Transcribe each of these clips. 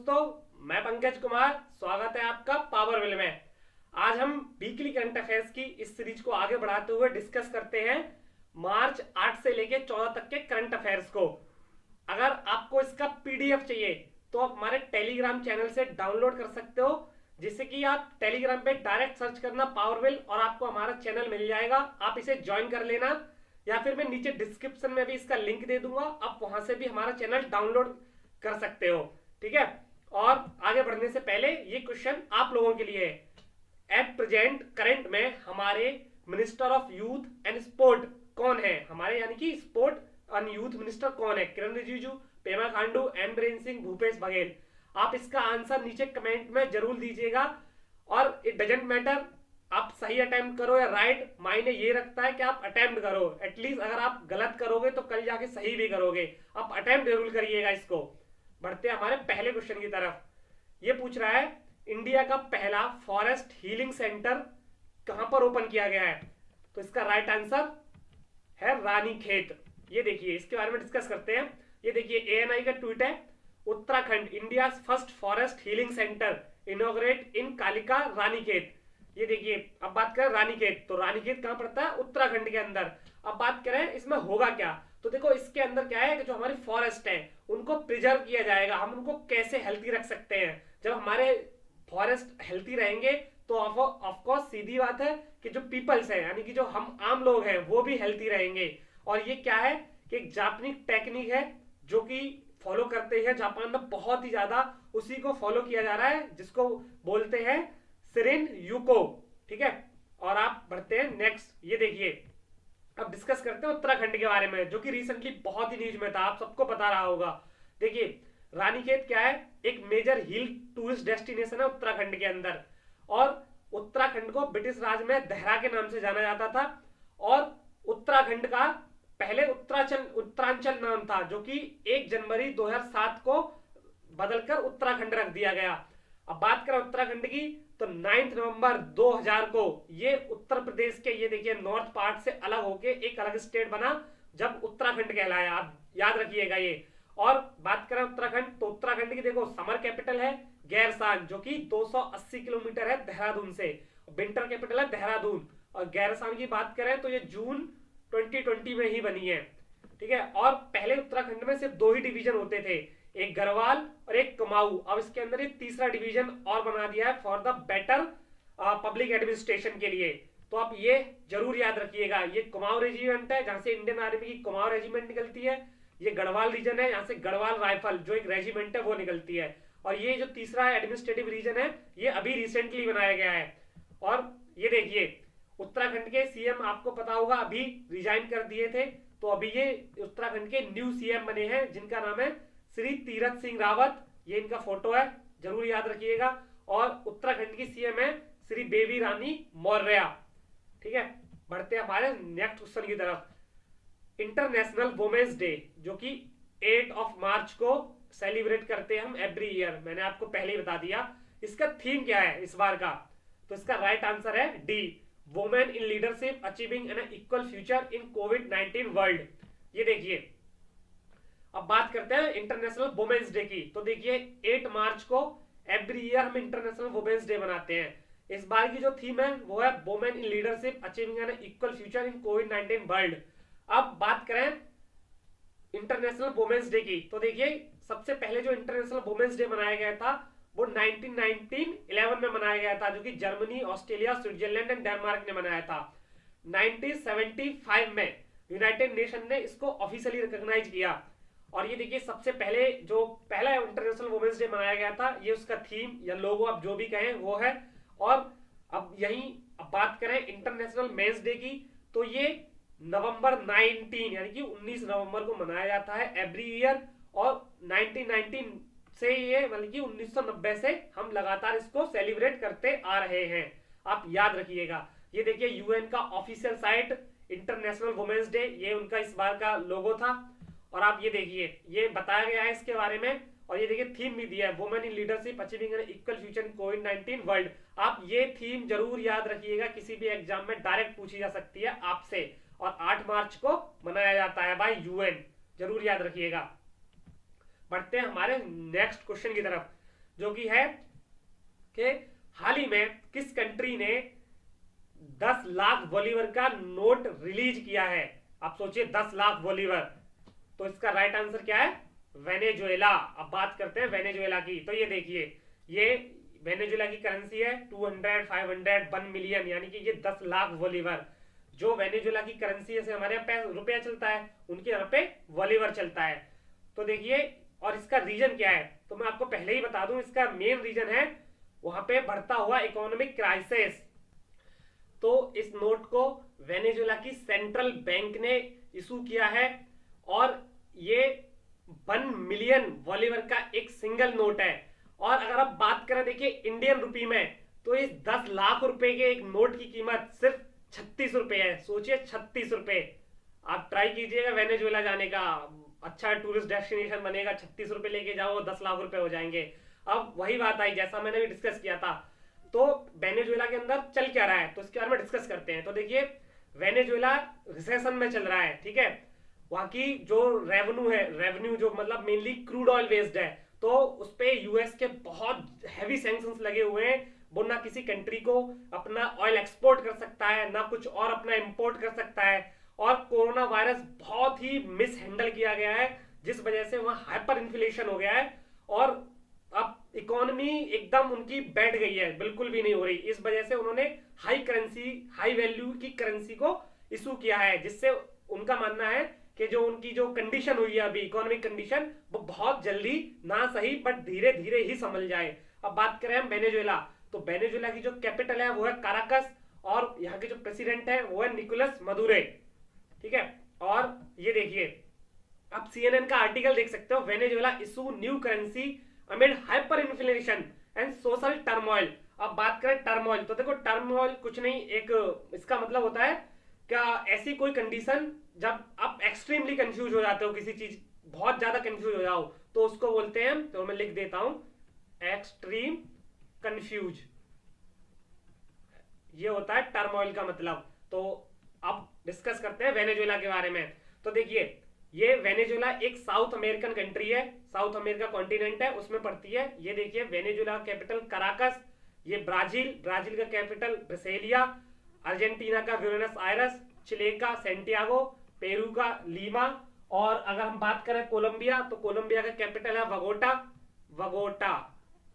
दोस्तों, मैं पंकज कुमार। स्वागत है आपका पावर विल में। आज हम वीकली करंट अफेयर्स की इस सीरीज को आगे बढ़ाते हुए डिस्कस करते हैं मार्च 8 से लेके 14 तक के करंट अफेयर्स को। अगर आपको इसका पीडीएफ चाहिए तो आप हमारे टेलीग्राम चैनल से डाउनलोड कर सकते हो, जिससे कि आप टेलीग्राम पे डायरेक्ट सर्च करना पावरविल और आपको हमारा चैनल मिल जाएगा। आप इसे ज्वाइन कर लेना, या फिर मैं नीचे डिस्क्रिप्शन में भी इसका लिंक दे दूंगा, आप वहां से भी हमारा चैनल डाउनलोड कर सकते हो। ठीक है। और आगे बढ़ने से पहले ये क्वेश्चन आप लोगों के लिए है। एट प्रेजेंट करंट में हमारे minister of youth and sport कौन है? हमारे यानी कि स्पोर्ट एंड यूथ मिनिस्टर कौन है? किरण रिजिजू, पेमा खांडू, एन बीरेन सिंह, भूपेश बघेल। आप इसका आंसर नीचे कमेंट में जरूर दीजिएगा। और इट डजेंट मैटर आप सही अटेम्प्ट करो या राइट, मायने ये रखता है कि आप अटेम्प्ट करो। एटलीस्ट अगर आप गलत करोगे तो कल जाके सही भी करोगे। आप अटेम्प्ट जरूर करिएगा इसको। बढ़ते हैं हमारे पहले क्वेश्चन की तरफ। ये पूछ रहा है इंडिया का पहला फॉरेस्ट हीलिंग सेंटर कहां पर ओपन किया गया है? तो इसका राइट आंसर है रानीखेत। ये देखिए, इसके बारे में डिस्कस करते हैं। ये देखिए, एएनआई का ट्वीट है। Uttarakhand India first forest healing centre inaugurate in Kalika Ranikhet. ये देखिए, अब बात करें रानीखेत, तो रानीखेत कहां पड़ता है? उत्तराखंड के अंदर। अब बात करें इसमें होगा क्या, तो देखो इसके अंदर क्या है कि जो हमारी फॉरेस्ट है उनको प्रिजर्व किया जाएगा। हम उनको कैसे हेल्थी रख सकते हैं? जब हमारे फॉरेस्ट हेल्थी रहेंगे तो ऑफकोर्स सीधी बात है कि जो पीपल्स है यानी कि जो हम आम लोग हैं वो भी हेल्थी रहेंगे। और ये क्या है कि एक जापानीज टेक्निक है जो कि फॉलो करते हैं जापान में बहुत ही ज्यादा, उसी को फॉलो किया जा रहा है, जिसको बोलते हैं सिरिन यूको। ठीक है। और आप बढ़ते हैं नेक्स्ट। ये देखिए, अब डिस्कस करते हैं उत्तराखंड के बारे में, जो कि रिसेंटली बहुत ही न्यूज में था, आप सबको पता रहा होगा। देखिए, रानीखेत क्या है? एक मेजर हिल टूरिस्ट डेस्टिनेशन है उत्तराखंड के अंदर। और उत्तराखंड को ब्रिटिश राज में देहरा के नाम से जाना जाता था। और उत्तराखंड का पहले उत्तरांचल नाम था, जो कि 1 जनवरी 2007 को बदलकर उत्तराखंड रख दिया गया। अब बात करें उत्तराखंड की, तो 9 नवंबर 2000 को ये उत्तर प्रदेश के, ये देखिए, नॉर्थ पार्ट से अलग होके एक अलग स्टेट बना, जब उत्तराखंड कहलाया। आप याद रखिएगा ये। और बात करें उत्तराखंड, तो उत्तराखंड की देखो समर कैपिटल है गैरसान, जो कि 280 किलोमीटर है देहरादून से। विंटर कैपिटल है देहरादून। और गैरसान की बात करें तो ये जून 2020 में ही बनी है। ठीक है। और पहले उत्तराखंड में सिर्फ 2 ही डिवीजन होते थे, एक गढ़वाल और एक कुमाऊं। अब इसके अंदर एक तीसरा डिवीजन और बना दिया है for the better public administration के लिए। तो आप ये जरूर याद रखिएगा, ये कुमाऊं रेजिमेंट है जहां से इंडियन आर्मी की कुमाऊं रेजिमेंट निकलती है। ये गढ़वाल रीजन है, यहाँ से गढ़वाल राइफल जो एक रेजिमेंट है वो निकलती है। और ये जो तीसरा एडमिनिस्ट्रेटिव रीजन है ये अभी रिसेंटली बनाया गया है। और ये देखिए, उत्तराखंड के सीएम आपको पता होगा अभी रिजाइन कर दिए थे, तो अभी ये उत्तराखंड के न्यू सीएम बने हैं, जिनका नाम है श्री तीरथ सिंह रावत। ये इनका फोटो है, जरूर याद रखिएगा। और उत्तराखंड की सीएम है श्री बेबी रानी मौर्य। ठीक है। बढ़ते हैं हमारे नेक्स्ट क्वेश्चन की तरफ। इंटरनेशनल वुमेन्स डे, जो कि 8 मार्च को सेलिब्रेट करते हैं हम एवरी ईयर, मैंने आपको पहले ही बता दिया। इसका थीम क्या है इस बार का? तो इसका राइट आंसर है D, women in leadership achieving an equal future in कोविड-19 वर्ल्ड। ये देखिए, अब बात करते हैं इंटरनेशनल वुमेन्स डे की। तो देखिए, 8 मार्च को एवरी ईयर हम इंटरनेशनल वुमेन्स डे मनाते हैं। इस बार की जो थीम है वो है women in leadership achieving an equal future in कोविड-19 वर्ल्ड। अब बात करें इंटरनेशनल वुमेन्स डे की, तो देखिए सबसे पहले जो इंटरनेशनल वुमेन्स डे मनाया गया था वो 1911 में मनाया गया था, जो कि Germany, Australia, Switzerland and Denmark ने मनाया था। 1975 में यूनाइटेड नेशन ने इसको ऑफिशियली रिकॉग्नाइज किया। और ये देखिए, सबसे पहले जो पहला इंटरनेशनल वुमेन्स डे मनाया गया था, ये उसका थीम या लोगो आप जो भी कहें वो है। और अब यही अब बात करें इंटरनेशनल मेंस डे की, तो ये नवंबर 19 यानी कि 19 नवंबर को मनाया जाता है एवरी ईयर। और 1919 से ये मतलब कि 1990 से हम लगातार इसको सेलिब्रेट करते आ रहे हैं। आप याद रखिएगा। ये देखिए, यूएन का official site international women's day, ये उनका इस बार का लोगो था। और आप ये देखिए, ये बताया गया है इसके बारे में। और ये देखिए, थीम भी दिया है women in leadership achieving an equal future in कोविड-19 वर्ल्ड। आप ये थीम जरूर याद रखिएगा, किसी भी एग्जाम में डायरेक्ट पूछी जा सकती है आपसे। और 8 मार्च को मनाया जाता है बाय यूएन, जरूर याद रखिएगा। बढ़ते हैं हमारे नेक्स्ट क्वेश्चन की तरफ। जो कि है कि हाल ही में किस कंट्री ने 10 लाख बॉलीवर का नोट रिलीज किया है। आप सोचिए 10 लाख बॉलीवर, तो इसका राइट आंसर क्या है? वेनेजुएला। अब बात करते हैं वेनेजुएला की। तो ये देखिए, ये वेनेजुएला की करेंसी है 200, 500, 1 मिलियन, यानी कि ये 10 लाख बॉलीवर। जो वेनेजुएला की करेंसी से हमारे यहाँ रुपया चलता है, उनके यहाँ पे बॉलीवर चलता है। तो देखिए, और इसका रीजन क्या है तो मैं आपको पहले ही बता दूं, इसका मेन रीजन है वहां पे बढ़ता हुआ इकोनॉमिक क्राइसिस। तो इस नोट को वेनेजुएला की सेंट्रल बैंक ने इशू किया है, और ये 1 मिलियन बॉलीवर का एक सिंगल नोट है। और अगर आप बात करें देखिए इंडियन रुपी में, तो इस 10 लाख रुपए के एक नोट की कीमत सिर्फ 36 रुपए है। सोचिए 36 रुपए। आप ट्राई कीजिएगा वेनेजुएला जाने का, अच्छा टूरिस्ट डेस्टिनेशन बनेगा, 36 रुपए लेके जाओ 10 लाख रुपए हो जाएंगे। अब वही बात आई जैसा मैंने भी डिस्कस किया था। तो वेनेजुएला के अंदर चल क्या रहा है तो इसके बारे में डिस्कस करते हैं। तो देखिए, वेनेजुएला रिसेशन में चल रहा है, ठीक है। वहां की जो रेवेन्यू जो मतलब मेनली क्रूड ऑयल बेस्ड है, तो उस पे यूएस के बहुत हैवी सैंक्शंस लगे हुए हैं। वो ना किसी कंट्री को अपना ऑयल एक्सपोर्ट कर सकता है, ना कुछ और अपना इंपोर्ट कर सकता है। और कोरोना वायरस बहुत ही मिस हैंडल किया गया है, जिस वजह से वहां हाइपर इन्फ्लेशन हो गया है, और अब इकोनॉमी एकदम उनकी बैठ गई है, बिल्कुल भी नहीं हो रही। इस वजह से उन्होंने हाई वैल्यू की करेंसी को इशू किया है, जिससे उनका मानना है कि जो उनकी जो कंडीशन हुई है अभी इकोनॉमिक कंडीशन, वो बहुत जल्दी ना सही बट धीरे धीरे ही संभल जाए। अब बात करें हम वेनेजुएला, तो वेनेजुएला की जो कैपिटल है वो है काराकस, और यहाँ के जो प्रेसिडेंट है वो है निकोलस मदुरे, ठीक है। और ये देखिए, आप CNN का आर्टिकल देख सकते हो, Venezuela issue new currency amid hyper inflation and social turmoil. अब बात करें टर्मोइल, तो देखो टर्मोइल कुछ नहीं, एक इसका मतलब होता है क्या, ऐसी कोई कंडीशन जब आप एक्सट्रीमली कंफ्यूज हो जाते हो, किसी चीज बहुत ज्यादा कंफ्यूज हो जाओ, तो उसको बोलते हैं, तो मैं लिख देता हूं, एक्सट्रीम कंफ्यूज, ये होता है टर्मोइल का मतलब। तो अब डिस्कस करते हैं वेनेजुएला के बारे में। तो देखिए, ये वेनेजुएला एक साउथ अमेरिकन कंट्री है, साउथ अमेरिका कॉन्टिनेंट है, उसमें पड़ती है। ये देखिए, वेनेजुएला कैपिटल कराकस, ये ब्राजील का कैपिटल ब्रसेलिया, अर्जेंटीना का ब्यूनस आयरस, चिले का सेंटियागो, पेरू का लीमा, और अगर हम बात करें कोलंबिया, तो कोलंबिया का कैपिटल है Bogota,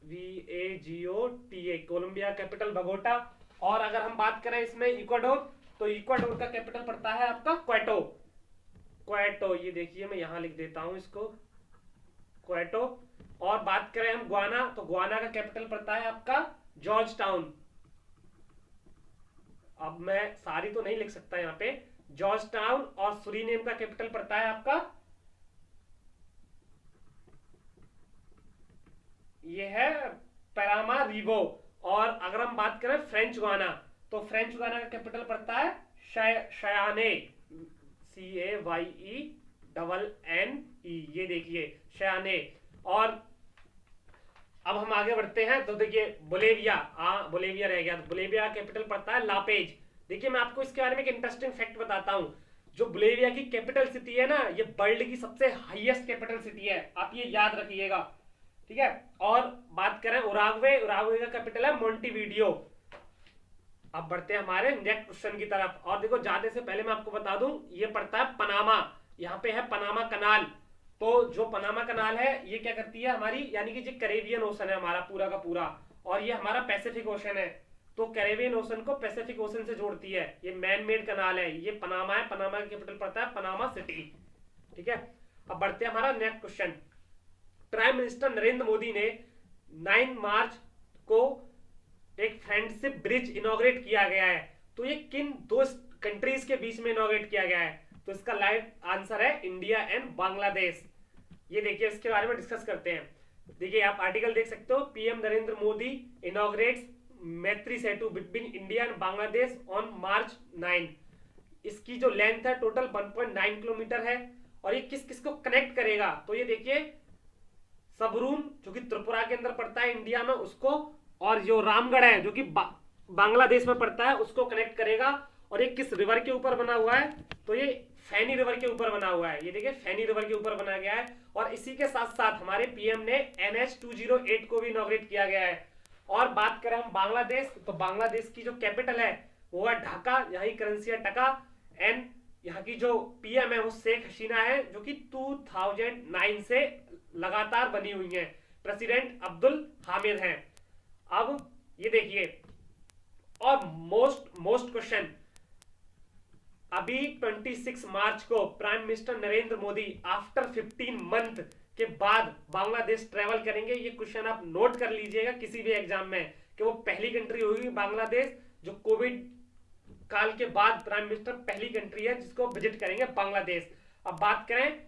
VAGOTA, Colombia capital Bogota. और अगर हम बात करें इसमें इक्वाडोर, तो इक्वाडोर का कैपिटल पड़ता है आपका क्वेटो, ये देखिए मैं यहां लिख देता हूं इसको, क्वेटो। और बात करें हम गुआना, तो गुआना का कैपिटल पड़ता है आपका जॉर्ज टाउन। अब मैं सारी तो नहीं लिख सकता यहाँ पे, जॉर्ज टाउन। और सुरीनेम का कैपिटल पड़ता है आपका, ये है पैरामारीबो। और अगर हम बात करें फ्रेंच गुआना, तो फ्रेंच गुआना का कैपिटल पड़ता है शयाने, CAYENNE, ये देखिए शयाने। और अब हम आगे बढ़ते हैं, तो देखिए बोलेविया, बोलेविया रह गया, तो बोलेविया का कैपिटल पड़ता है लापेज। देखिए मैं आपको इसके बारे में एक इंटरेस्टिंग फैक्ट बताता हूं, जो बोलेविया की कैपिटल सिटी है ना, ये वर्ल्ड की सबसे हाईएस्ट कैपिटल सिटी है, आप ये याद रखिएगा, ठीक है। और बात करें उराग्वे का कैपिटल है मोंटेविडियो। अब बढ़ते हैं हमारे नेक्स्ट क्वेश्चन की तरफ। और देखो, जाने से पहले मैं आपको बता दूं, ये पड़ता है पनामा, यहाँ पे है पनामा कनाल। तो जो पनामा कनाल है, ये क्या करती है हमारी, यानी कि जो कैरेबियन ओशन है हमारा पूरा का पूरा, और ये हमारा पैसिफिक ओशन है, तो कैरेबियन ओशन को पैसिफिक ओशन से जोड़ती है। ये मैन मेड कनाल है, ये पनामा है, पनामा का कैपिटल पड़ता है पनामा सिटी, ठीक है। अब बढ़ते हैं हमारा next question. Prime minister Narendra Modi ने 9 मार्च को एक फ्रेंडशिप ब्रिज इनॉग्रेट किया गया है, तो ये किन दो कंट्रीज के बीच में इनॉग्रेट किया गया है, तो इसका राइट आंसर है इंडिया एंड बांग्लादेश। ये देखिए, इसके बारे में डिस्कस करते हैं। देखिए आप आर्टिकल देख सकते हो, PM Narendra Modi inaugurates Maitri Setu between India and Bangladesh on March 9। इसकी जो लेंथ है टोटल 1.9 किलोमीटर है, और ये किस किस को कनेक्ट करेगा, तो ये देखिए सबरूम जो कि त्रिपुरा के अंदर पड़ता है इंडिया में, उसको, और जो रामगढ़ है जो कि बांग्लादेश में पड़ता है, उसको कनेक्ट करेगा। और ये किस रिवर के ऊपर बना हुआ है, तो ये फैनी रिवर के ऊपर बना हुआ है। ये देखिए फैनी रिवर के ऊपर बना गया है। और इसी के साथ साथ हमारे पीएम ने NH208 को भी इनॉग्रेट किया गया है। और बात करें हम बांग्लादेश, तो बांग्लादेश की जो कैपिटल है वो है ढाका, यही करेंसी है टका। एंड यहाँ की जो पीएम है वो शेख हसीना है, जो कि 2009 से लगातार बनी हुई है। प्रेसिडेंट अब्दुल हामिद हैं। अब ये देखिए, और मोस्ट क्वेश्चन, अभी 26 मार्च को prime minister Narendra Modi after 15 month के बाद बांग्लादेश ट्रेवल करेंगे। ये क्वेश्चन आप नोट कर लीजिएगा किसी भी एग्जाम में, कि वो पहली कंट्री होगी बांग्लादेश जो कोविड काल के बाद प्राइम मिनिस्टर पहली कंट्री है जिसको विजिट करेंगे बांग्लादेश। अब बात करें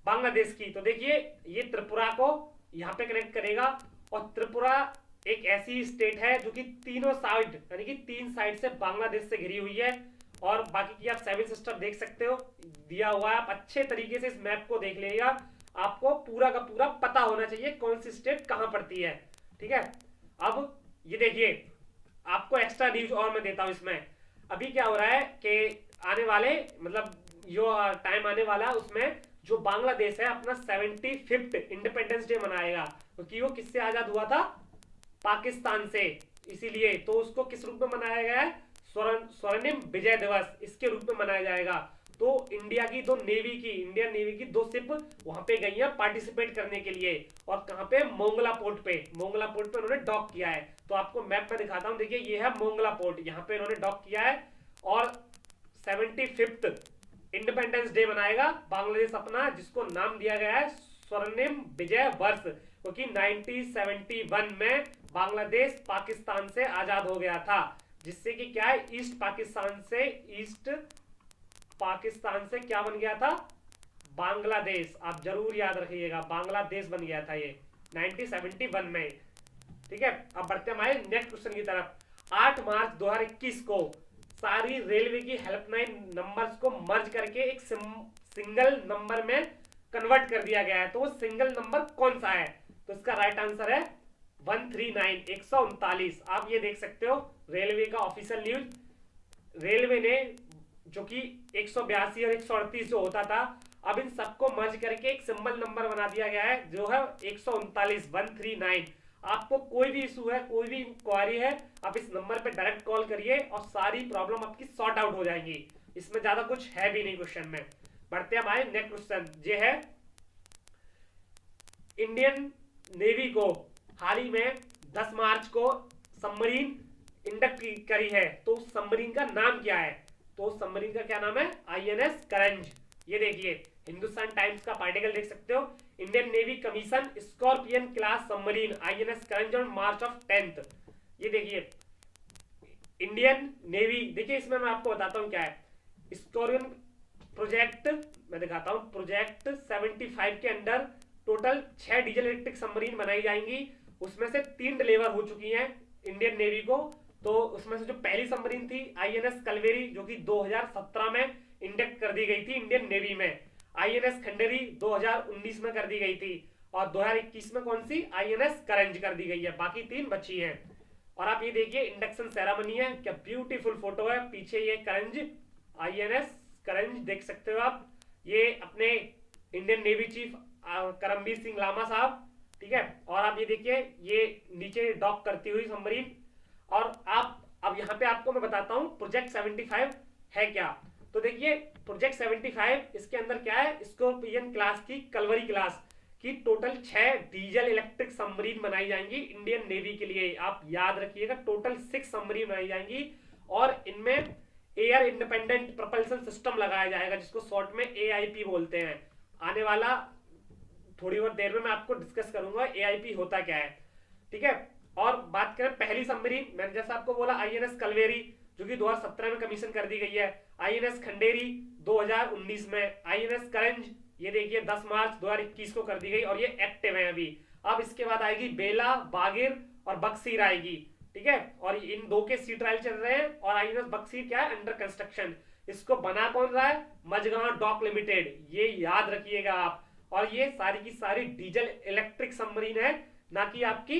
बांग्लादेश की, तो देखिए ये त्रिपुरा को यहाँ पे कनेक्ट करेगा। और त्रिपुरा एक ऐसी स्टेट है जो कि तीनों साइड, यानी कि 3 साइड से बांग्लादेश से घिरी हुई है। और बाकी की आप 7 सिस्टर देख सकते हो, दिया हुआ है। आप अच्छे तरीके से इस मैप को देख लीजिएगा, आपको पूरा का पूरा पता होना चाहिए कौन सी स्टेट कहां पड़ती है। ठीक है, अब ये देखिए आपको एक्स्ट्रा न्यूज और मैं देता हूं इसमें। अभी क्या हो रहा है कि आने वाले, मतलब जो टाइम आने वाला है उसमें जो बांग्लादेश है अपना 75th इंडिपेंडेंस डे मनाएगा, क्योंकि वो किससे आजाद हुआ था? पाकिस्तान से। इसीलिए तो उसको किस रूप में मनाया गया है? स्वर्णिम विजय दिवस, इसके रूप में मनाया जाएगा। तो इंडियन नेवी की 2 शिप वहां पे गई है पार्टिसिपेट करने के लिए। और कहां पे? मोंगला पोर्ट पे उन्होंने डॉक किया है। तो आपको मैप में दिखाता हूं, देखिए ये है मोंगला पोर्ट, यहाँ पे इन्होंने डॉक किया है। और 75th इंडिपेंडेंस डे मनाएगा बांग्लादेश अपना, जिसको नाम दिया गया है स्वर्णिम विजय वर्ष, क्योंकि 1971 में बांग्लादेश पाकिस्तान से आजाद हो गया था। जिससे कि क्या है, ईस्ट पाकिस्तान से क्या बन गया था? बांग्लादेश। आप जरूर याद रखिएगा, बांग्लादेश बन गया था ये 1971 में। ठीक है, अब बढ़ते हमारे नेक्स्ट क्वेश्चन की तरफ। 8 मार्च 2021 को सारी रेलवे की हेल्पलाइन नंबर्स को मर्ज करके एक सिंगल नंबर में कन्वर्ट कर दिया गया है। तो वो सिंगल नंबर कौन सा है? तो इसका राइट आंसर है 139, 139। आप ये देख सकते हो रेलवे का ऑफिशियल न्यूज। रेलवे ने जो कि 182 और 138 जो होता था, अब इन सबको मर्ज करके एक सिंबल नंबर बना दिया गया है, जो है 139, 139। आपको कोई भी इशू है, कोई भी क्वारी है, आप इस नंबर पे डायरेक्ट कॉल करिए और सारी प्रॉब्लम आपकी सॉर्ट आउट हो जाएंगी। इसमें ज्यादा कुछ है भी नहीं क्वेश्चन में। बढ़ते हैं हमारे नेक्स्ट क्वेश्चन, ये है इंडियन नेवी को हाल ही में 10 मार्च को सबमरीन इंडक्ट करी है। तो उस सबमरीन का नाम क्या है? तो सबमरीन का क्या नाम है? INS करंज। ये देखिए हिंदुस्तान टाइम्स का आर्टिकल देख सकते हो, Indian navy commission scorpion class submarine INS Karanj on March of 10th। ये देखिए इंडियन नेवी, देखिए इसमें मैं आपको बताता हूं क्या है। स्कॉर्पियन प्रोजेक्ट मैं दिखाता हूं, प्रोजेक्ट 75 के under total 6 diesel electric submarine बनाई जाएंगी। उसमें से 3 डिलीवर हो चुकी हैं इंडियन नेवी को। तो उसमें से जो पहली सबमरीन थी INS कलवेरी, जो कि 2017 में इंडक्ट कर दी गई थी इंडियन नेवी में। INS खंडेरी 2019 में कर दी गई थी। और 2021 में कौन सी? INS करंज कर दी गई है। बाकी 3 बची हैं। और आप ये देखिए इंडक्शन सेरेमनी है, क्या ब्यूटीफुल फोटो है। पीछे ये करंज, INS करंज देख सकते हो आप। ये अपने Indian navy chief Karambir Singh Lamba साहब। ठीक है, और आप ये देखिए ये नीचे डॉक करती हुई सबमरीन। और आप अब यहाँ पे आपको मैं बताता हूँ प्रोजेक्ट 75 है क्या। तो देखिए प्रोजेक्ट 75 इसके अंदर क्या है, स्कॉर्पियन क्लास की, कलवरी क्लास की टोटल 6 डीजल इलेक्ट्रिक सबमरीन बनाई जाएंगी इंडियन नेवी के लिए। आप याद रखिएगा टोटल 6 सबमरीन बनाई जाएंगी। और इनमें एयर इंडिपेंडेंट प्रोपल्सन सिस्टम लगाया जाएगा, जिसको शॉर्ट में AIP बोलते हैं। आने वाला थोड़ी बहुत देर में मैं आपको डिस्कस करूंगा AIP होता क्या है। ठीक है, और बात करें पहली सबमरीन, मैंने जैसा आपको बोला INS कलवेरी, जो कि 2017 में कमीशन कर दी गई है। INS खंडेरी 2019 में। INS करंज ये देखिए 10 मार्च 2021 को कर दी गई और ये एक्टिव है अभी। अब इसके बाद आएगी बेला, बागिर और बक्सीर आएगी। ठीक है, और इन 2 के सी ट्रायल चल रहे हैं। और INS बक्सीर क्या है? Under construction. इसको बना कौन रहा है? मझगांव डॉक लिमिटेड, ये याद रखिएगा आप। और ये सारी की सारी डीजल इलेक्ट्रिक सबमरीन है, ना कि आपकी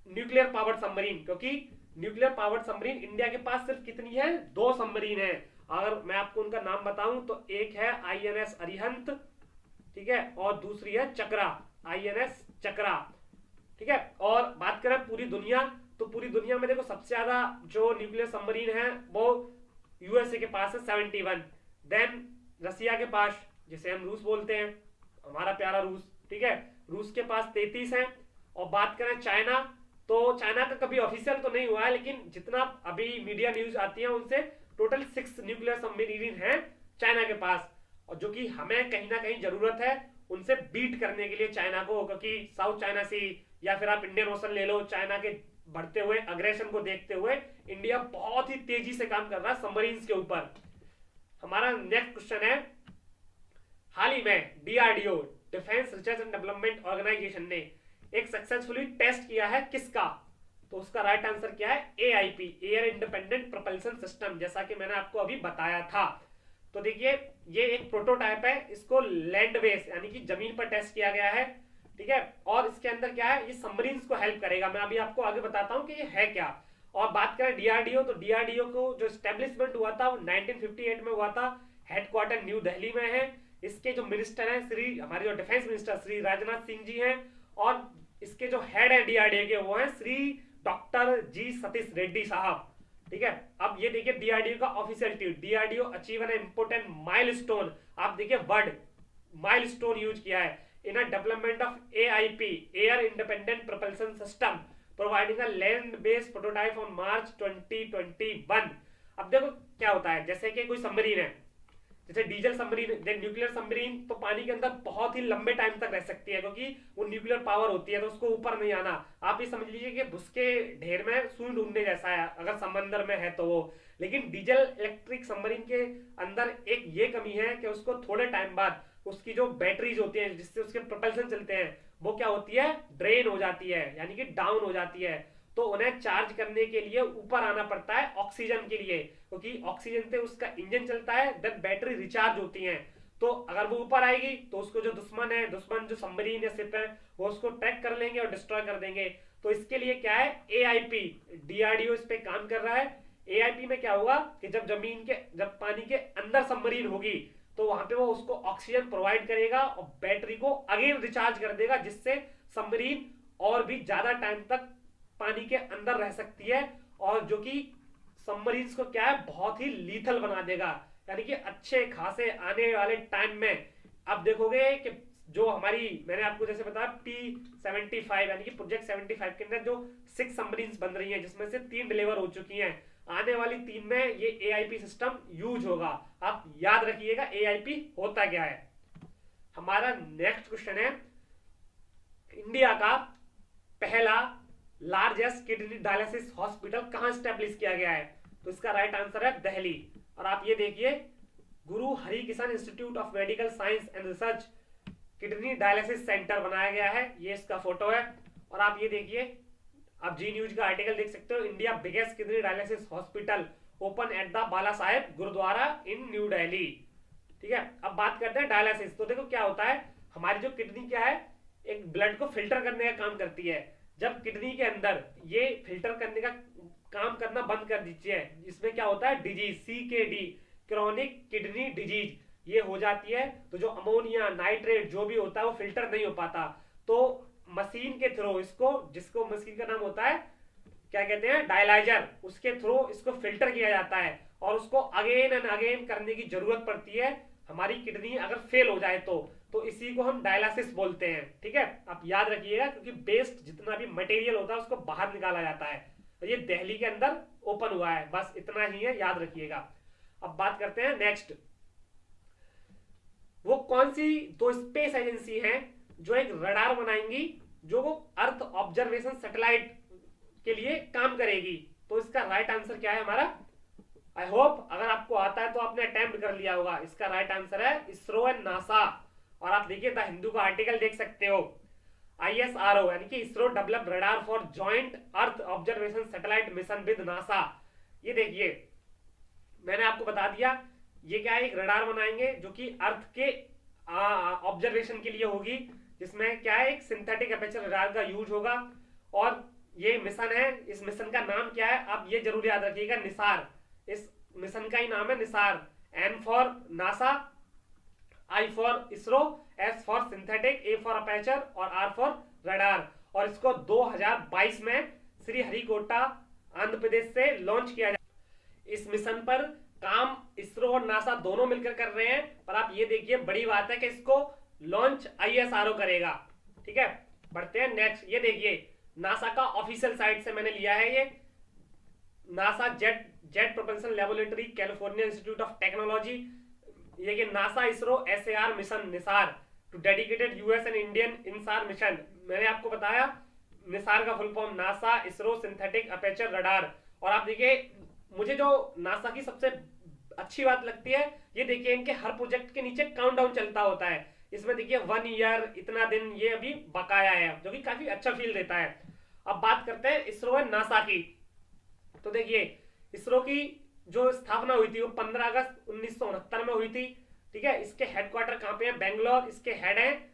न्यूक्लियर पावर्ड सबमरीन। क्योंकि न्यूक्लियर पावर्ड सबमरीन इंडिया के पास सिर्फ कितनी है? 2 सबमरीन है। अगर मैं आपको उनका नाम बताऊं तो एक है INS अरिहंत, ठीक है, और दूसरी है चक्रा, INS चक्रा, ठीक है। और बात करें पूरी दुनिया, तो पूरी दुनिया में देखो सबसे ज्यादा जो न्यूक्लियर सबमरीन है वो USA के पास है 71, देन रसिया के पास, जिसे हम रूस बोलते हैं, हमारा प्यारा रूस, ठीक है, रूस के पास 33 है। और बात करें चाइना, तो चाइना का कभी ऑफिशियल तो नहीं हुआ है, लेकिन जितना अभी मीडिया न्यूज आती है उनसे टोटल 6 न्यूक्लियर सबमरीन है चाइना के पास, और जो कि हमें कहीं ना कहीं जरूरत है उनसे बीट करने के लिए चाइना को, क्योंकि साउथ चाइना सी या फिर आप इंडियन ओशन ले लो, चाइना के बढ़ते हुए अग्रेशन को देखते हुए इंडिया बहुत ही तेजी से काम कर रहा है सबमरीन के ऊपर। हमारा नेक्स्ट क्वेश्चन है, हाल ही में DRDO defence research and development organisation ने एक सक्सेसफुली टेस्ट किया है किसका, तो उसका राइट आंसर क्या है, AIP, air independent propulsion system, जैसा कि मैंने आपको अभी बताया था। तो देखिए ये एक प्रोटोटाइप है, इसको लैंड बेस यानी कि जमीन पर टेस्ट किया गया है, ठीक है। और इसके अंदर क्या है, ये सबमरीन्स को हेल्प करेगा, मैं अभी आपको आगे बताता हूं कि ये है क्या। और बात करें DRDO, तो DRDO को जो स्टैब्लिशमेंट हुआ था वो 1958 में हुआ था, हेडक्वार्टर न्यू दिल्ली में है। इसके जो मिनिस्टर हैं श्री, हमारे जो डिफेंस मिनिस्टर श्री राजनाथ सिंह जी हैं, और इसके जो हेड है DRDO के वो हैं श्री डॉक्टर G सतीश रेड्डी साहब, ठीक है। अब ये देखिए DRDO का official tweet, DRDO achieve an important milestone, आप देखिए वर्ड माइलस्टोन यूज किया है, in a development of AIP, air independent propulsion system, providing a land based prototype on March 2021। अब देखो क्या होता है, जैसे कि कोई सबमरीन है, जैसे डीजल सबमरीन, न्यूक्लियर सबमरीन तो पानी के अंदर बहुत ही लंबे टाइम तक रह सकती है, क्योंकि वो न्यूक्लियर पावर होती है, तो उसको ऊपर नहीं आना। आप ये समझ लीजिए कि भुसके ढेर में सुई ढूंढने जैसा है अगर समंदर में है तो वो। लेकिन डीजल इलेक्ट्रिक सबमरीन के अंदर एक ये कमी है कि उसको थोड़े टाइम बाद उसकी जो बैटरीज होती है जिससे उसके प्रोपल्शन चलते हैं वो क्या होती है, ड्रेन हो जाती है, यानी कि डाउन हो जाती है। तो उन्हें चार्ज करने के लिए ऊपर आना पड़ता है ऑक्सीजन के लिए, क्योंकि ऑक्सीजन से उसका इंजन चलता है, देन बैटरी रिचार्ज होती है। तो अगर वो ऊपर आएगी तो उसको जो दुश्मन जो सबमरीन या शिप है वो उसको ट्रैक कर लेंगे और डिस्ट्रॉय कर देंगे। तो इसके लिए क्या है, AIP, DRDO इस पे काम कर रहा है। AIP में क्या हुआ कि जब पानी के अंदर सबमरीन होगी तो वहां पे वो उसको ऑक्सीजन प्रोवाइड करेगा और बैटरी को अगेन रिचार्ज कर देगा, जिससे सबमरीन और भी ज्यादा टाइम तक पानी के अंदर रह सकती है, और जो कि सबमरीन्स को क्या है बहुत ही लीथल बना देगा, यानी कि अच्छे खासे आने वाले टाइम में आप देखोगे कि जो हमारी, मैंने आपको जैसे बताया P75 यानी कि प्रोजेक्ट 75 के अंदर जो 6 सबमरीन्स बन रही हैं, जिसमें से 3 डिलीवर हो चुकी हैं, आने वाली 3 में ये AIP सिस्टम यूज होगा। आप याद रखिएगा AIP होता क्या है। हमारा नेक्स्ट क्वेश्चन है, इंडिया का पहला लार्जेस्ट किडनी डायलिसिस हॉस्पिटल कहां स्टैब्लिश किया गया है, तो इसका राइट आंसर है दिल्ली। और आप ये देखिए गुरु Harikishan institute of medical science and research kidney dialysis centre बनाया गया है, ये इसका फोटो है। और आप ये देखिए, आप जी न्यूज का आर्टिकल देख सकते हो, India biggest kidney dialysis hospital open at the Bala Sahib gurdwara in New Delhi, ठीक है। अब बात करते हैं डायलिसिस, तो देखो क्या होता है, हमारी जो किडनी क्या है, एक ब्लड को फिल्टर करने का काम करती है। जब किडनी के अंदर ये फिल्टर करने का काम करना बंद कर दीजिए, इसमें क्या होता है, disease CKD, chronic kidney disease, ये हो जाती है। तो जो अमोनिया नाइट्रेट जो भी होता है वो फिल्टर नहीं हो पाता, तो मशीन के थ्रू इसको, जिसको मशीन का नाम होता है क्या कहते हैं, डायलाइजर, उसके थ्रू इसको फिल्टर किया जाता है, और उसको अगेन एंड अगेन करने की जरूरत पड़ती है हमारी किडनी अगर फेल हो जाए तो इसी को हम डायलिसिस बोलते हैं, ठीक है। आप याद रखिएगा, क्योंकि वेस्ट जितना भी मटेरियल होता है उसको बाहर निकाला जाता है, और ये दिल्ली के अंदर ओपन हुआ है, बस इतना ही है, याद रखिएगा। अब बात करते हैं नेक्स्ट, वो कौन सी दो स्पेस एजेंसी हैं जो एक रडार बनाएंगी जो वो अर्थ ऑब्जर्वेशन सैटेलाइट के लिए काम करेगी, तो इसका राइट आंसर क्या है हमारा, आई होप अगर आपको आता है तो आपने अटेम्प्ट कर लिया होगा, इसका राइट आंसर है इसरो एंड नासा। और आप देखिए द हिंदू का आर्टिकल देख सकते हो, ISRO यानी कि ISRO develop radar for joint earth observation satellite mission with NASA. ये देखिए मैंने आपको बता दिया, ये क्या है, एक रडार बनाएंगे जो कि अर्थ के ऑब्जर्वेशन के लिए होगी, जिसमें क्या है, एक सिंथेटिक एपर्चर रडार का यूज होगा। और ये मिशन है, इस मिशन का नाम क्या है, आप ये जरूर याद रखिएगा, निसार। इस मिशन का ही नाम है Nisar. N for NASA, I for ISRO, S for synthetic, A for aperture और R फॉर रडार। और इसको 2022 में श्रीहरिकोटा आंध्र प्रदेश से लॉन्च किया जाए। इस मिशन पर काम इसरो और नासा दोनों मिलकर कर रहे हैं, पर आप ये देखिए बड़ी बात है कि इसको लॉन्च ISRO करेगा। ठीक है, बढ़ते हैं नेक्स्ट। ये देखिए नासा का ऑफिशियल साइट से मैंने लिया है, ये NASA jet propulsion laboratory, California institute of technology. ये कि NASA ISRO SAR mission NISAR to dedicated US and Indian InSAR mission. मैंने आपको बताया निसार का full form NASA ISRO synthetic aperture radar. और आप देखिए मुझे जो नासा की सबसे अच्छी बात लगती है, ये देखिए इनके हर प्रोजेक्ट के नीचे काउंटडाउन चलता होता है। इसमें देखिए 1 ईयर इतना दिन ये अभी बकाया है, जो कि काफी अच्छा फील देता है। अब बात करते हैं इसरो और नासा की। तो देखिए इसरो की जो स्थापना हुई थी वो 15 अगस्त 1969 में हुई थी। ठीक है, इसके हेडक्वार्टर कहाँ पे है? बेंगलोर। इसके हेड है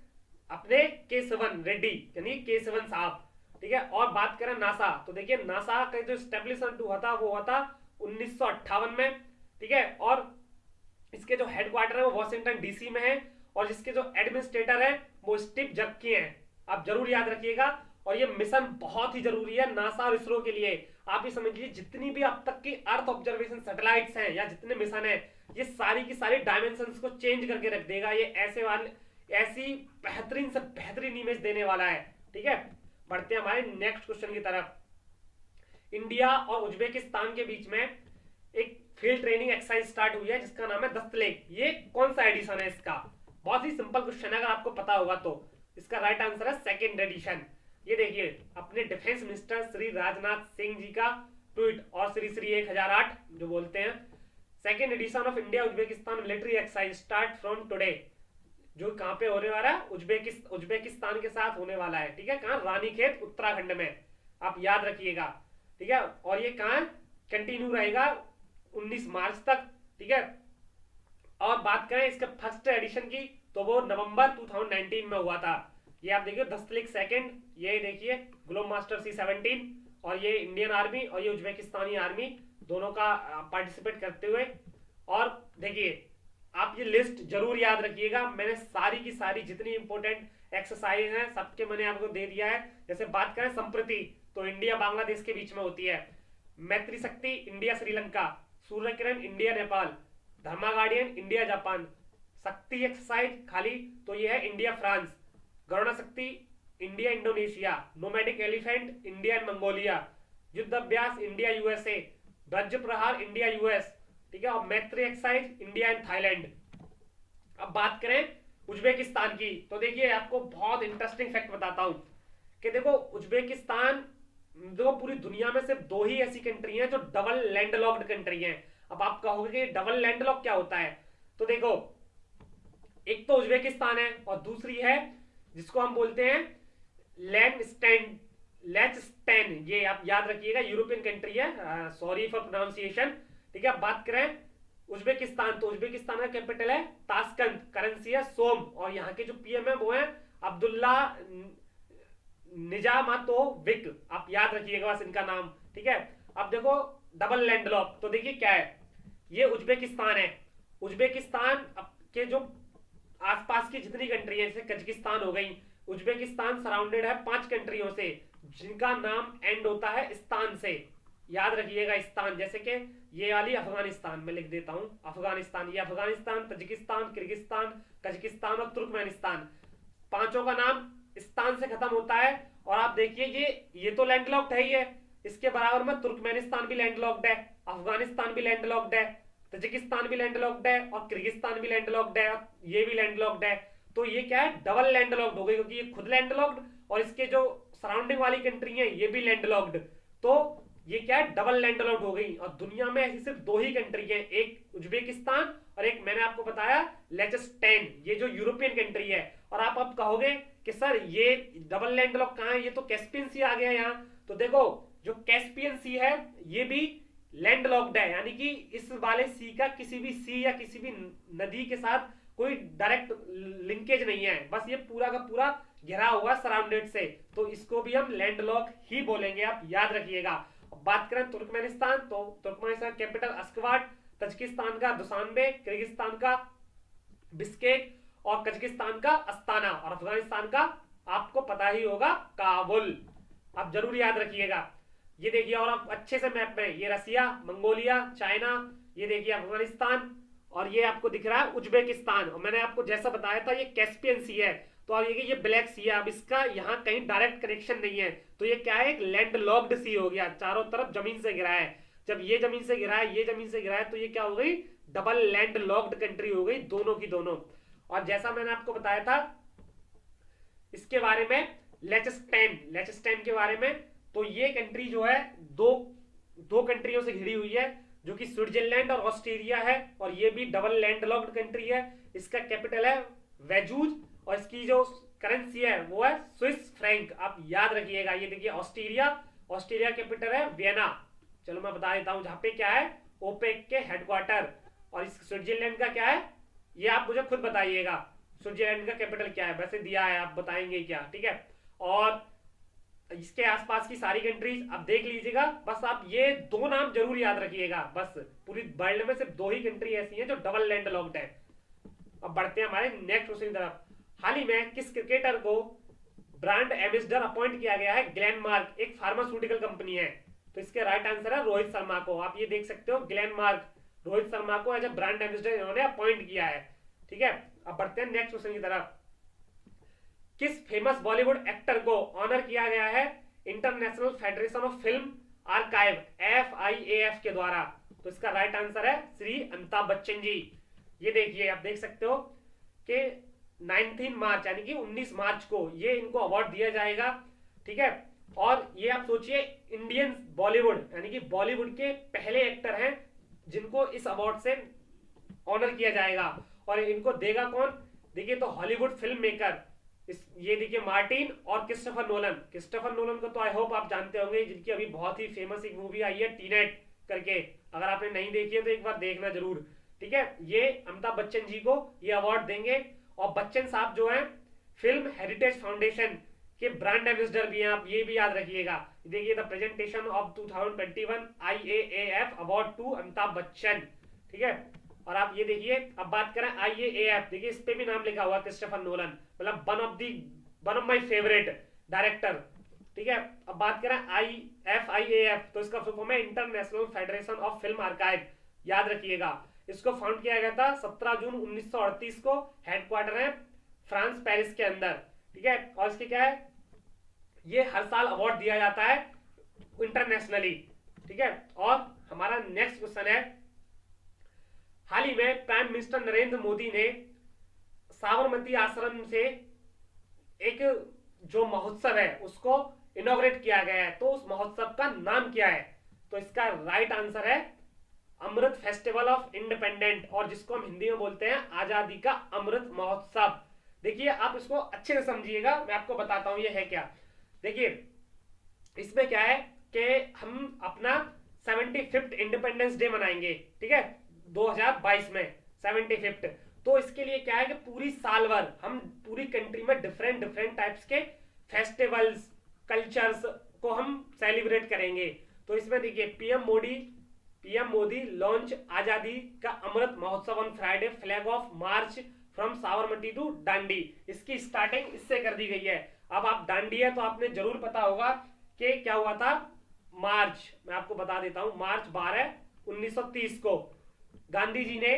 अपने केशवन रेड्डी, यानी केशवन साहब। ठीक है, और बात करें नासा, तो देखिए नासा का जो स्टेब्लिशमेंट हुआ था वो हुआ था 1958 में। ठीक है, और इसके जो हेडक्वार्टर है वो वॉशिंगटन DC में है, और जिसके जो एडमिनिस्ट्रेटर है वो स्टीव जबकी हैं। आप जरूर याद रखिएगा। और ये मिशन बहुत ही जरूरी है नासा और इसरो के लिए। आप ये समझ लीजिए जितनी भी अब तक की अर्थ ऑब्जर्वेशन सैटेलाइट्स हैं या जितने मिशन हैं, ये सारी की सारी डायमेंशंस को चेंज करके रख देगा। ये ऐसी बेहतरीन से बेहतरीन इमेज देने वाला है। ठीक है, बढ़ते हैं हमारे नेक्स्ट क्वेश्चन की तरफ। इंडिया और उज्बेकिस्तान के बीच में एक फील्ड ट्रेनिंग एक्सरसाइज स्टार्ट हुई है जिसका नाम है दस्तलेक। ये कौन सा एडिशन है इसका? बहुत ही सिंपल क्वेश्चन है, अगर आपको पता होगा तो। इसका राइट आंसर है सेकंड एडिशन। ये देखिए अपने डिफेंस मिनिस्टर श्री राजनाथ सिंह जी का ट्वीट, और श्री 1008 जो बोलते हैं, second edition of India Uzbekistan military exercise start from today. जो कहां पे होने वाला है? उज्बेकिस्तान के साथ होने वाला है। ठीक है, कहां? रानीखेत उत्तराखंड में। आप याद रखिएगा। ठीक है, और ये कहां कंटिन्यू रहेगा? 19 मार्च तक। ठीक है, और बात करें इसके फर्स्ट एडिशन की तो वो नवंबर 2019 में हुआ था। ये आप देखिए दस्तलेक सेकंड, ये देखिए ग्लोब मास्टर C-17, और ये इंडियन आर्मी और ये उज्बेकिस्तानी आर्मी दोनों का पार्टिसिपेट करते हुए। और देखिए आप ये लिस्ट जरूर याद रखिएगा। मैंने सारी की सारी जितनी इंपॉर्टेंट एक्सरसाइज हैं सबके मैंने आपको दे दिया है। जैसे बात करें संप्रति, तो इंडिया बांग्लादेश के बीच में होती है। मैत्री शक्ति इंडिया श्रीलंका, सूर्य किरण इंडिया नेपाल, धर्मा गार्डियन इंडिया जापान, शक्ति एक्सरसाइज खाली तो ये है इंडिया फ्रांस, गरुड़ा शक्ति India Indonesia, nomadic elephant India and Mongolia, युद्ध अभ्यास इंडिया USA, वज्र प्रहार इंडिया US। ठीक है, और मैत्री एक्सरसाइज इंडिया एंड थाईलैंड। अब बात करें उज्बेकिस्तान की, तो देखिए आपको बहुत इंटरेस्टिंग फैक्ट बताता हूं कि देखो उज्बेकिस्तान जो पूरी दुनिया में सिर्फ 2 ही ऐसी कंट्री हैं जो डबल लैंडलॉक्ड कंट्री हैं। अब आप कहोगे कि डबल लैंडलॉक क्या होता है? तो देखो एक तो उज्बेकिस्तान है और दूसरी है जिसको हम बोलते हैं लेचस्टेन। ये आप याद रखिएगा, यूरोपियन कंट्री है, सॉरी फॉर प्रोनाउंसिएशन। ठीक है, बात करें उज्बेकिस्तान, तो उज्बेकिस्तान का कैपिटल है ताशकंद, करेंसी है सोम, और यहाँ के जो PM है वो है अब्दुल्ला निजामातोविक। आप याद रखिएगा बस इनका नाम। ठीक है, अब देखो डबल लैंडलॉक, तो देखिए क्या है, ये उज्बेकिस्तान है। उज्बेकिस्तान के जो आसपास की जितनी कंट्री है, जैसे कजाकिस्तान हो गई, उज्बेकिस्तान सराउंडेड है 5 कंट्रियों से जिनका नाम एंड होता है स्तान से। याद रखिएगा स्तान, जैसे कि ये वाली अफगानिस्तान में लिख देता हूं, अफगानिस्तान, ये अफगानिस्तान, तजिकिस्तान, किर्गिस्तान, कजाकिस्तान और तुर्कमेनिस्तान, पांचों का नाम स्तान से खत्म होता है। और आप देखिए ये तो लैंडलॉक्ड है ही है, इसके बराबर में तुर्कमेनिस्तान भी लैंडलॉक्ड है, अफगानिस्तान भी लैंडलॉक्ड है, तजिकिस्तान भी लैंडलॉक्ड है, और किर्गिस्तान भी लैंडलॉक्ड है, और ये भी लैंडलॉक्ड है। तो ये क्या है? डबल लैंडलॉक्ड हो गई, क्योंकि ये खुद लैंडलॉक्ड और इसके जो सराउंडिंग वाली कंट्री है ये भी लैंडलॉक्ड। तो ये क्या है? डबल लैंडलॉक्ड हो गई। और दुनिया में ऐसी सिर्फ 2 ही कंट्री है, एक उज्बेकिस्तान और एक मैंने आपको बताया लेचस्टेन, ये जो यूरोपियन कंट्री है। और आप अब कहोगे कि सर ये डबल लैंडलॉक कहाँ है? ये तो कैस्पियन सी आ गया यहाँ। तो देखो जो कैस्पियन सी है ये भी लैंडलॉक्ड है, यानी कि इस वाले सी का किसी भी सी या किसी भी नदी के साथ कोई डायरेक्ट लिंकेज नहीं है, बस ये पूरा का पूरा घिरा हुआ सराउंडेड से। तो इसको भी हम लैंडलॉक ही बोलेंगे, आप याद रखिएगा। बात करें तुर्कमेनिस्तान, तो तुर्कमेनिस्तान कैपिटल अश्गाबट, तजिकिस्तान का दुशानबे, किर्गिस्तान का बिस्केक और कजाकिस्तान का अस्ताना और अफगानिस्तान का आपको पता ही होगा काबुल। आप जरूर याद रखिएगा। ये देखिए, और आप अच्छे से मैप में, ये रसिया, मंगोलिया, चाइना, ये देखिए अफगानिस्तान, और ये आपको दिख रहा है उज्बेकिस्तान। और मैंने आपको जैसा बताया था ये कैस्पियन सी है, तो अब ये ब्लैक सी है। अब इसका यहाँ कहीं डायरेक्ट कनेक्शन नहीं है, तो ये क्या है, एक लैंड लॉक्ड सी हो गया, चारों तरफ जमीन से घिरा है। जब ये जमीन से घिरा है, ये जमीन से घिरा है, तो ये क्या हो गई, डबल लैंड लॉक्ड कंट्री हो गई, दोनों की दोनों। और जैसा मैंने आपको बताया था इसके बारे में, लेचस्टेन के बारे में, तो ये कंट्री जो है दो कंट्रियों से घिरी हुई है, जो कि स्विट्जरलैंड और ऑस्ट्रेलिया है, और ये भी डबल लैंड लॉक्ड कंट्री है। इसका कैपिटल है वेजूज, और इसकी जो करेंसी है वो है स्विस फ्रैंक। आप याद रखिएगा। ये देखिए ऑस्ट्रेलिया कैपिटल है वियना। चलो मैं बता देता हूं, जहां पे क्या है, ओपेक के हेडक्वार्टर। और इस स्विट्जरलैंड का क्या है, ये आप मुझे खुद बताइएगा, स्विट्जरलैंड का कैपिटल क्या है, वैसे दिया है, आप बताएंगे क्या, ठीक है। और इसके आसपास की सारी कंट्रीज आप देख लीजिएगा। बस आप ये दो नाम जरूर याद रखिएगा। बस पूरी वर्ल्ड में सिर्फ दो ही कंट्री ऐसी हैं जो डबल लैंड लॉक्ड है। अब बढ़ते हैं हमारे नेक्स्ट क्वेश्चन की तरफ। हाल ही में किस क्रिकेटर को ब्रांड एम्बेसडर अपॉइंट किया गया है? ग्लेनमार्क एक फार्मास्यूटिकल कंपनी है, तो इसके राइट आंसर है रोहित शर्मा को। आप ये देख सकते हो, ग्लेनमार्क रोहित शर्मा को एज ए ब्रांड एम्बेसडर इन्होंने अपॉइंट किया है, ठीक है। अब बढ़ते हैं नेक्स्ट क्वेश्चन की तरफ। किस फेमस बॉलीवुड एक्टर को ऑनर किया गया है international federation of film archive FIAF के द्वारा? तो इसका राइट आंसर है श्री अमिताभ बच्चन जी। ये देखिए, आप देख सकते हो कि 19 मार्च यानी कि 19 मार्च को ये इनको अवार्ड दिया जाएगा, ठीक है। और ये आप सोचिए, इंडियन बॉलीवुड यानी कि बॉलीवुड के पहले एक्टर हैं जिनको इस अवार्ड से ऑनर किया जाएगा। और इनको देगा कौन? देखिए, तो हॉलीवुड फिल्म मेकर, ये देखिए मार्टिन और क्रिस्टोफर नोलन को तो आई होप आप जानते होंगे, जिनकी अभी बहुत ही फेमस एक मूवी आई है टीनेट करके। अगर आपने नहीं देखी है तो एक बार देखना जरूर, ठीक है। ये अमिताभ बच्चन जी को ये अवार्ड देंगे। और बच्चन साहब जो हैं फिल्म हेरिटेज फाउंडेशन के ब्रांड एम्बेसडर भी हैं, आप ये भी याद रखिएगा। देखिए, the presentation of 2021 IAAF award to Amitabh Bachchan, ठीक है। और आप ये देखिए, अब बात करें IAAF, देखिए इस पे भी नाम लिखा हुआ है क्रिस्टोफर नोलन, मतलब one of my favourite director, ठीक है। अब बात करें FIAF, तो इसका फुल फॉर्म है international federation of film archive, याद रखिएगा। इसको फाउंड किया गया था 17 जून 1938 को। हेडक्वार्टर है फ्रांस, पेरिस के अंदर, ठीक है। और इसके क्या है, ये हर साल अवार्ड दिया जाता है इंटरनेशनली, ठीक है। और हमारा नेक्स्ट क्वेश्चन है, हाल ही में प्राइम मिनिस्टर नरेंद्र मोदी ने साबरमती आश्रम से एक जो महोत्सव है उसको इनॉग्रेट किया गया है, तो उस महोत्सव का नाम क्या है? तो इसका राइट आंसर है अमृत फेस्टिवल ऑफ इंडिपेंडेंट, और जिसको हम हिंदी में बोलते हैं आजादी का अमृत महोत्सव। देखिए, आप इसको अच्छे से समझिएगा, मैं आपको बताता हूं ये है क्या। देखिए, इसमें क्या है कि हम अपना 75th इंडिपेंडेंस डे मनाएंगे, ठीक है, 2022 में 75th। तो इसके लिए क्या है कि पूरी साल भर हम पूरी कंट्री में डिफरेंट टाइप्स के फेस्टिवल्स, कल्चर्स को हम सेलिब्रेट करेंगे। तो इसमें देखिए, पीएम मोदी लॉन्च आजादी ka Amrit Mahotsav on Friday, flag off march from Sabarmati to Dandi. इसकी स्टार्टिंग इससे कर दी गई है। अब आप दांडी है तो आपने जरूर पता होगा कि क्या हुआ था मार्च, मैं आपको बता देता हूं, मार्च 12, 1930 को गांधी जी ने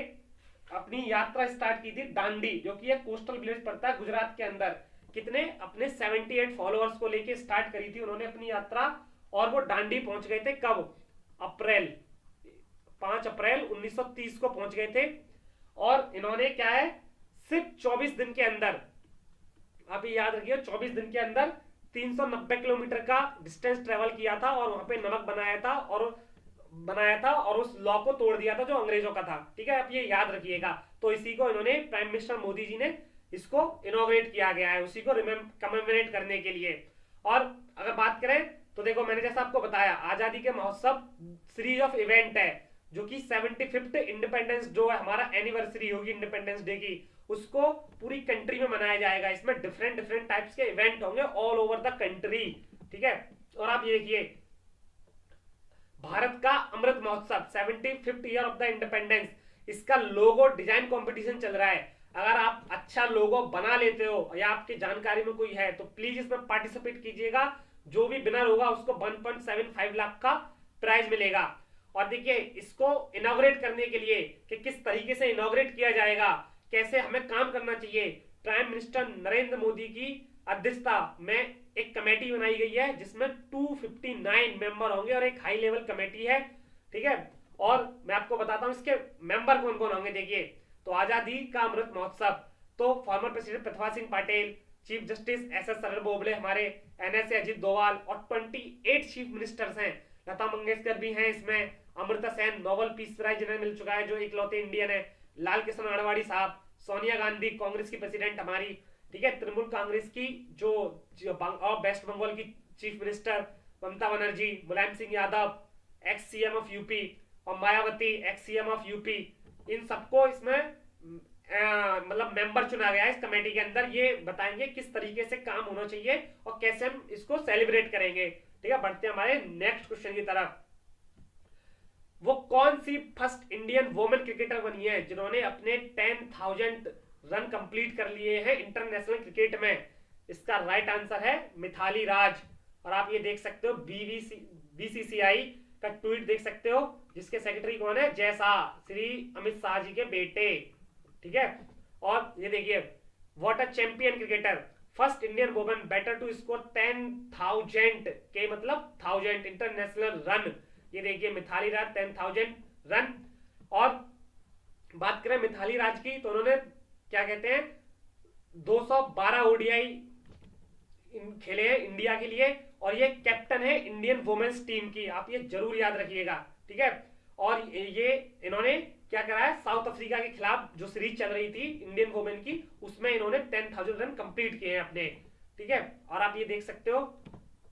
अपनी यात्रा स्टार्ट की थी दांडी, जो कि एक कोस्टल विलेज पड़ता है गुजरात के अंदर। कितने? अपने 78 फॉलोअर्स को लेके स्टार्ट करी थी उन्होंने अपनी यात्रा, और वो दांडी पहुंच गए थे कब? 5 अप्रैल 1930 को पहुंच गए थे। और इन्होंने क्या है, सिर्फ 24 दिन के अंदर, आप ये याद रखिए, 24 दिन के अंदर 390 किलोमीटर का डिस्टेंस ट्रेवल किया था, और वहां पे नमक बनाया था और उस लॉ को तोड़ दिया था जो अंग्रेजों का था, ठीक है। आप ये याद रखिएगा। तो इसी को इन्होंने, प्राइम मिनिस्टर मोदी जी ने इसको इनॉग्रेट किया गया है, उसी को कमेमोरेट करने के लिए। और अगर बात करें तो देखो, मैंने जैसा आपको बताया, आजादी के महोत्सव सीरीज ऑफ इवेंट है, जो कि 75th इंडिपेंडेंस जो है हमारा एनिवर्सरी होगी इंडिपेंडेंस डे की, उसको पूरी कंट्री में मनाया जाएगा। इसमें डिफरेंट टाइप्स के इवेंट होंगे ऑल ओवर द कंट्री, ठीक है। और आप ये देखिए, भारत का अमृत महोत्सव 75th year of the independence, इसका लोगो डिजाइन कंपटीशन चल रहा है। अगर आप अच्छा लोगो बना लेते हो या आपकी जानकारी में कोई है तो प्लीज इसमें पार्टिसिपेट कीजिएगा। जो भी विनर होगा उसको 1.75 लाख का प्राइज मिलेगा। और देखिए इसको इनॉग्रेट करने के लिए कि किस तरीके से इनॉग्रेट किया जाएगा, कैसे हमें काम करना चाहिए, प्राइम मिनिस्टर नरेंद्र मोदी की अध्यक्षता में एक कमेटी बनाई गई है जिसमें 259 मेंबर होंगे और एक हाई लेवल कमेटी है। ठीक है, और मैं आपको बताता हूं इसके मेंबर कौन कौन होंगे। देखिए तो आजादी का अमृत महोत्सव, तो former president Pratibha Singh Patil, chief justice S Sharad Bobde हमारे, एनएसए अजित डोभाल, और 28 चीफ मिनिस्टर्स हैं। लता मंगेशकर भी हैं इसमें, Amartya Sen Nobel peace prize जिन्हें मिल चुका है जो इकलौते इंडियन है, लाल कृष्ण आडवाणी साहब, सोनिया गांधी कांग्रेस की प्रेसिडेंट हमारी, ठीक है, तृणमूल कांग्रेस की जो वेस्ट बंगाल की chief minister Mamata Banerjee, Mulayam Singh Yadav ex CM of UP, और Mayawati ex CM of UP, इन सबको इसमें मतलब मेंबर चुना गया है इस कमेटी के अंदर। ये बताएंगे किस तरीके से काम होना चाहिए और कैसे हम इसको सेलिब्रेट करेंगे। ठीक है, बढ़ते हैं हमारे नेक्स्ट क्वेश्चन की तरफ। वो कौन सी फर्स्ट इंडियन वुमेन क्रिकेटर बनी है जिन्होंने अपने 10,000 रन कंप्लीट कर लिए हैं इंटरनेशनल क्रिकेट में? इसका राइट आंसर है मिथाली राज। और आप ये देख सकते हो बीसीसीआई का ट्वीट देख सकते हो, जिसके सेक्रेटरी कौन है? जय शाह, श्री अमित शाह जी के बेटे। ठीक है, और ये देखिए what a champion cricketer, first Indian women batter to score 10,000 के मतलब 1000 इंटरनेशनल रन। ये देखिए मिथाली राज 10,000 रन। और बात करें मिथाली राज की तो उन्होंने क्या कहते हैं 212 ओडीआई खेले हैं इंडिया के लिए, और ये कैप्टन है इंडियन वुमेन्स टीम की, आप ये जरूर याद रखिएगा। ठीक है, और ये इन्होंने क्या करा है, साउथ अफ्रीका के खिलाफ जो सीरीज चल रही थी इंडियन वुमेन की, उसमें इन्होंने 10,000 रन कंप्लीट किए हैं अपने। ठीक है, और आप ये देख सकते हो।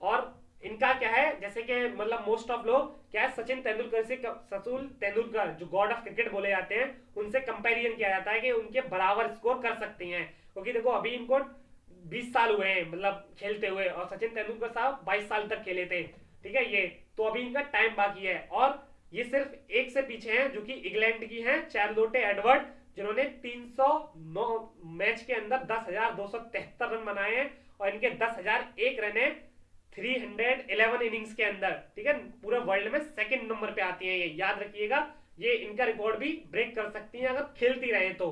और इनका क्या है, जैसे कि मतलब मोस्ट ऑफ लोग क्या है सचिन तेंदुलकर जो गॉड ऑफ क्रिकेट बोले जाते हैं, उनसे कंपैरिजन किया जाता है कि उनके बराबर स्कोर कर सकते हैं, क्योंकि देखो अभी इनको 20 साल हुए हैं मतलब खेलते हुए, और सचिन तेंदुलकर साहब 22 साल तक खेले थे। ठीक है, ये तो अभी इनका टाइम बाकी है, और ये सिर्फ एक से पीछे हैं जो कि इंग्लैंड की हैं, चार्लोटे एडवर्ड, जिन्होंने 309 मैच के अंदर 10,273 रन बनाए हैं, और इनके 10,001 रन है 311 इनिंग्स के अंदर। ठीक है, पूरे वर्ल्ड में सेकंड नंबर पे आती हैं, ये याद रखिएगा। ये इनका रिकॉर्ड भी ब्रेक कर सकती हैं अगर खेलती रहे तो।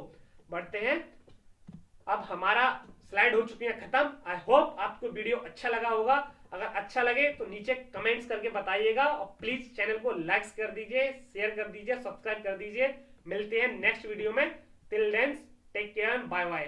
बढ़ते हैं, अब हमारा स्लाइड हो चुकी है खत्म। आई होप आपको वीडियो अच्छा लगा होगा। अगर अच्छा लगे तो नीचे कमेंट्स करके बताइएगा, और प्लीज चैनल को लाइक कर दीजिए, शेयर कर दीजिए, सब्सक्राइब कर दीजिए। मिलते हैं नेक्स्ट वीडियो में। Till then take care, bye bye.